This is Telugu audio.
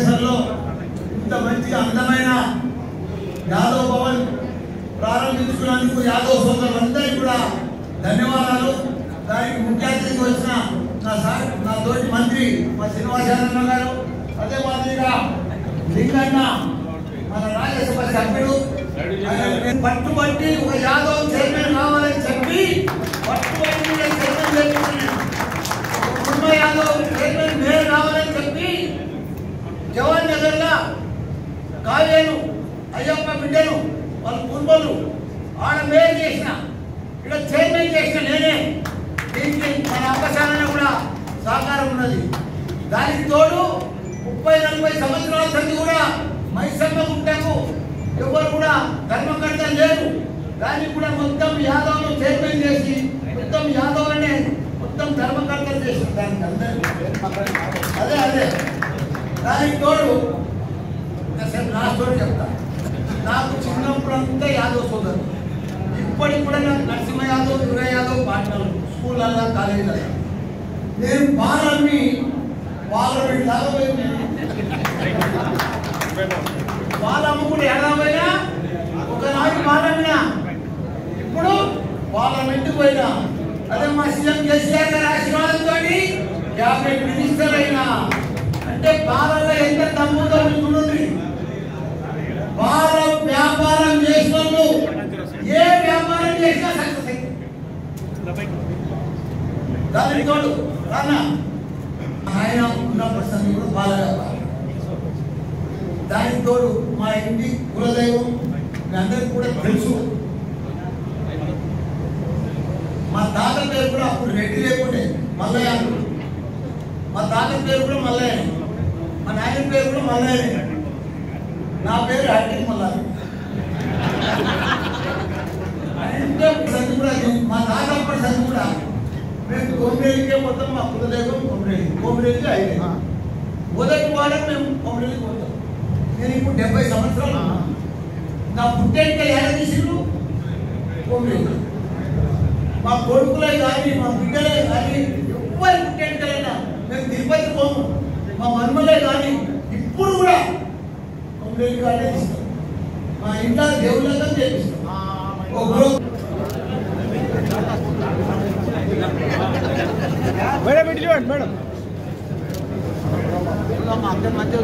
ఆదేశాల్లో ఇంత మంచిగా అందమైన యాదవ్ భవన్ ప్రారంభించుకున్నందుకు యాదవ్ సోదరులందరికీ కూడా ధన్యవాదాలు. దానికి ముఖ్య అతిథికి వచ్చిన నా తోటి మంత్రి మా శ్రీనివాస్ యాదవ్ గారు, అదే మాదిరిగా లింగన్న మన రాజ్యసభ సభ్యుడు పట్టుబట్టి ఒక యాదవ్ చైర్మన్ కావాలని చెప్పి పట్టుబట్టి చైర్మన్ కుటుంబ యాదవ్ చైర్మన్ మేయర్ కావాలని చెప్పి జవహర్ నగర్ లో కావ్యను అయ్యప్ప బిడ్డను వాళ్ళ కుటుంబాలు ఆడ మేయర్ చేసిన ఇక్కడ చైర్మన్ చేసిన నేనే. దీనికి మన అప్పసారణ కూడా సహకారం ఉన్నది. దానికి తోడు 30-40 సంవత్సరాల సంది కూడా మైసమ్మ గుట్టకు ఎవరు కూడా ధర్మకర్త లేరు. దానికి కూడా మొత్తం యాదవ్ను చైర్మన్ చేసి మొత్తం యాదవ్లనే మొత్తం ధర్మకర్త చేసిన దానికి అదే అదే దానికి తోడు నా స్టోరీ చెప్తా. నాకు చిన్నప్పుడు అంతా యాదవ్ సోదరు, ఇప్పటికి కూడా నాకు నరసింహ యాదవ్, దుర్గా యాదవ్ పార్ట్నర్లు స్కూళ్ళల్లో కాలేజీలలో. నేను పాలమ్మి పార్లమెంట్ దాకా పోయి పాలమ్మ కూడా ఎడమైనా ఒకనాడు పాలమ్మినా, ఇప్పుడు పార్లమెంట్ పోయినా. అదే మా సీఎం కేసీఆర్ గారి ఆశీర్వాదంతో క్యాబినెట్ మినిస్టర్ అయినా. అంటే పాలన ఎంత తమ్ముతో చూడండి. పాల వ్యాపారం చేసిన ఏ వ్యాపారం చేసినా సక్సెస్ అయింది. దానికి తోడు ఆయన ఉన్నప్పటి సంది కూడా పాల వ్యాపారం. దానికి తోడు మా ఇంటి కులదైవం మీ అందరికి కూడా తెలుసు. మా తాత పేరు కూడా అప్పుడు రెడ్డి లేకుండే మల్లయ్య. మా తాత పేరు కూడా మల్లయ్య, మా నాయన పేరు కూడా మల్లయ్య, నా పేరు హట్టి మల్లారి. అంటే సంది కూడా మా తాత అప్పటి సంది కూడా మేము కోమిరెల్లికే మొత్తం మా కులదైవం కోమిరెల్లికి అయ్యింది. మొదటి వారం మేము కోమిరెల్లికి పోతాం. నేను ఇప్పుడు 70 సంవత్సరాలు. నా పుట్టేంట ఏడ తీసిండు కోమిరెల్లి. మా కొడుకులే కానీ మా బిడ్డలే కానీ ఎవ్వరు పుట్టేంటైనా మేము తిరుపతి పోము. మా మన్మలే కానీ ఇప్పుడు కూడా కోమిరెల్లి కాడే ఇస్తాం. మా ఇంట్లో దేవుళ్ళతో చేపిస్తాం. మేడం ఇటు చూడండి మేడం. మధ్య